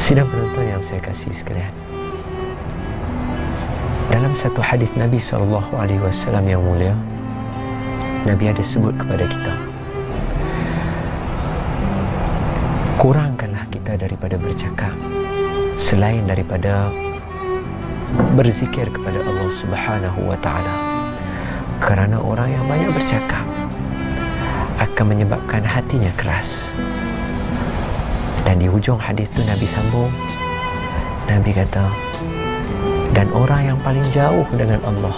Sidang penonton yang saya kasih sekalian, dalam satu hadis Nabi SAW yang mulia, Nabi ada sebut kepada kita, kurangkanlah kita daripada bercakap selain daripada berzikir kepada Allah Subhanahu wa ta'ala. Kerana orang yang banyak bercakap akan menyebabkan hatinya keras. Dan di hujung hadis tu Nabi sambung, Nabi kata, dan orang yang paling jauh dengan Allah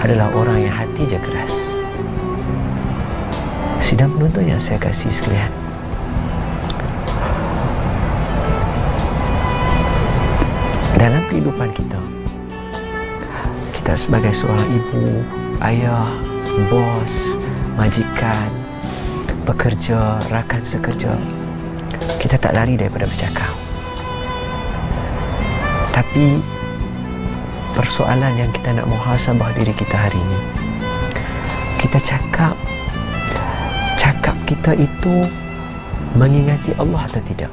adalah orang yang hatinya keras. Sidang penonton yang saya kasih sekalian, dalam kehidupan kita, kita sebagai seorang ibu, ayah, bos, majikan, pekerja, rakan sekerja, kita tak lari daripada bercakap. Tapi persoalan yang kita nak muhasabah diri kita hari ini, kita cakap kita itu mengingati Allah atau tidak.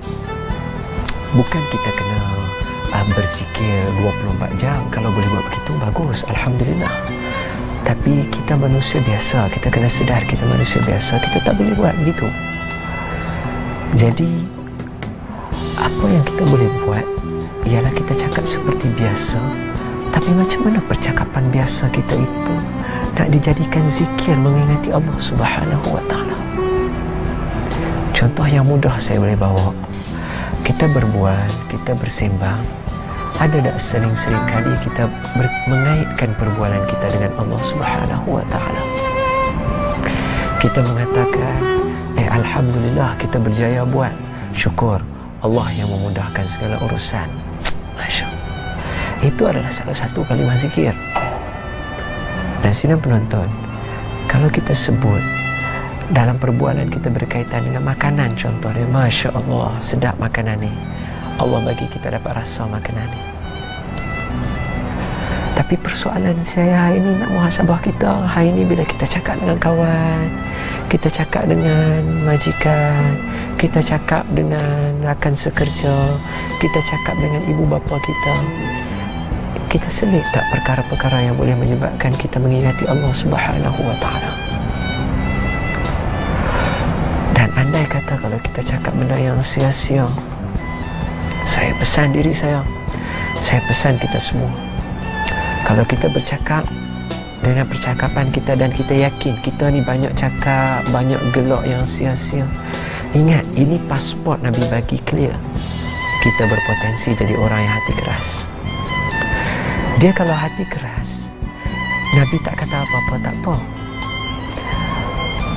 Bukan kita kena berzikir 24 jam. Kalau boleh buat begitu, bagus, Alhamdulillah. Tapi kita manusia biasa, kita kena sedar kita manusia biasa, kita tak boleh buat begitu. Jadi apa yang kita boleh buat ialah kita cakap seperti biasa. Tapi macam mana percakapan biasa kita itu nak dijadikan zikir mengingati Allah Subhanahu wa ta'ala? Contoh yang mudah saya boleh bawa, kita berbual, kita bersembang, ada tak sering-sering kali kita mengaitkan perbualan kita dengan Allah Subhanahu wa ta'ala? Kita mengatakan, Alhamdulillah kita berjaya buat, syukur Allah yang memudahkan segala urusan. Masya Allah. Itu adalah salah satu kalimah zikir. Dan sidang penonton, kalau kita sebut dalam perbualan kita berkaitan dengan makanan, contohnya, Masya Allah, sedap makanan ni, Allah bagi kita dapat rasa makanan ni. Tapi persoalan saya hari ini nak muhasabah kita. Hari ini bila kita cakap dengan kawan, kita cakap dengan majikan, kita cakap dengan rakan sekerja, kita cakap dengan ibu bapa kita selit tak perkara-perkara yang boleh menyebabkan kita mengingati Allah Subhanahu wa ta'ala? Dan andai kata kalau kita cakap benda yang sia-sia, saya pesan diri saya pesan kita semua, kalau kita bercakap dengan percakapan kita dan kita yakin kita ni banyak cakap, banyak gelak yang sia-sia, ingat, ini pasport Nabi bagi clear, kita berpotensi jadi orang yang hati keras. Dia kalau hati keras, Nabi tak kata apa-apa, tak apa.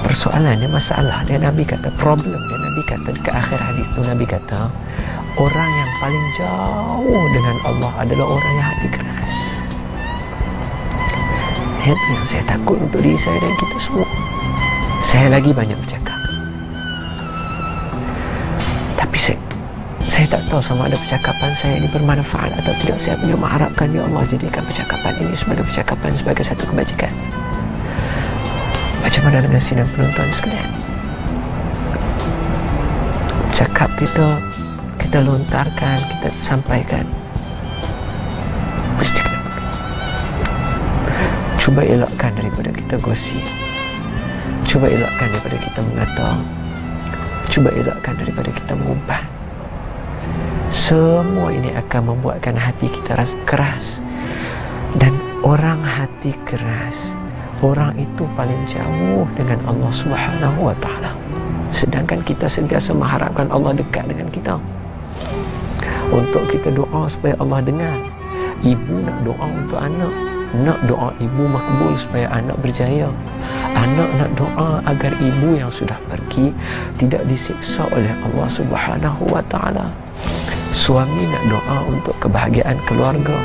Persoalannya, masalah dia, Nabi kata, problem dia, Nabi kata dekat akhir hadis tu, Nabi kata, orang yang paling jauh dengan Allah adalah orang yang hati keras. Itu yang saya takut untuk diri saya dan kita semua. Saya lagi banyak bercakap, tapi saya tak tahu sama ada percakapan saya ini bermanfaat atau tidak. Saya punya mengharapkan, ya Allah, jadikan percakapan ini sebagai percakapan, sebagai satu kebajikan. Macam mana dengan sidang penonton sekalian? Cakap kita lontarkan, kita sampaikan, mesti kena cuba elakkan daripada kita gosip, cuba elakkan daripada kita mengata, cuba elakkan daripada kita mengumpat. Semua ini akan membuatkan hati kita rasa keras. Dan orang hati keras, orang itu paling jauh dengan Allah Subhanahu wa ta'ala. Sedangkan kita sentiasa mengharapkan Allah dekat dengan kita, untuk kita doa supaya Allah dengar. Ibu nak doa untuk anak, nak doa ibu makbul supaya anak berjaya. Anak nak doa agar ibu yang sudah pergi tidak disiksa oleh Allah Subhanahu wa ta'ala. Suami nak doa untuk kebahagiaan keluarga.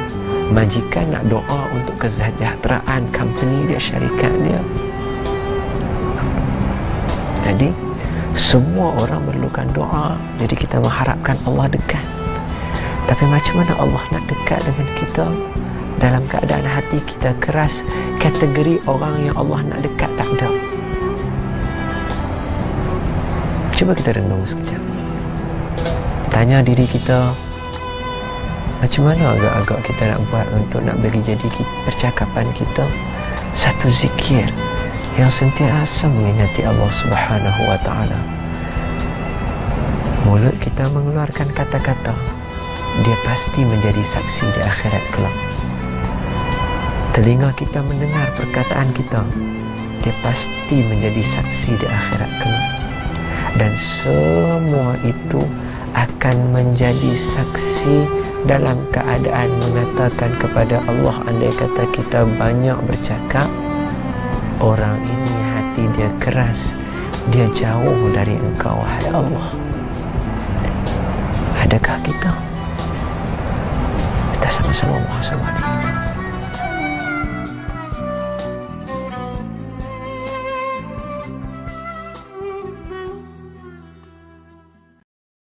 Majikan nak doa untuk kesejahteraan company dia, syarikat dia. Jadi semua orang memerlukan doa. Jadi kita mengharapkan Allah dekat. Tapi macam mana Allah nak dekat dengan kita dalam keadaan hati kita keras? Kategori orang yang Allah nak dekat tak ada. Cuba kita renung sekejap. tanya diri kita, macam mana agak-agak kita nak buat untuk nak bagi jadi percakapan kita satu zikir yang sentiasa mengingati Allah Subhanahu wa ta'ala. Mulut kita mengeluarkan kata-kata, dia pasti menjadi saksi di akhirat kelak. Telinga kita mendengar perkataan kita, dia pasti menjadi saksi di akhirat kelak. Dan semua itu akan menjadi saksi dalam keadaan mengatakan kepada Allah, andai kata kita banyak bercakap, orang ini hati dia keras, dia jauh dari Engkau, wahai Allah. Adakah kita? Kita sama-sama mohon sama diri kita.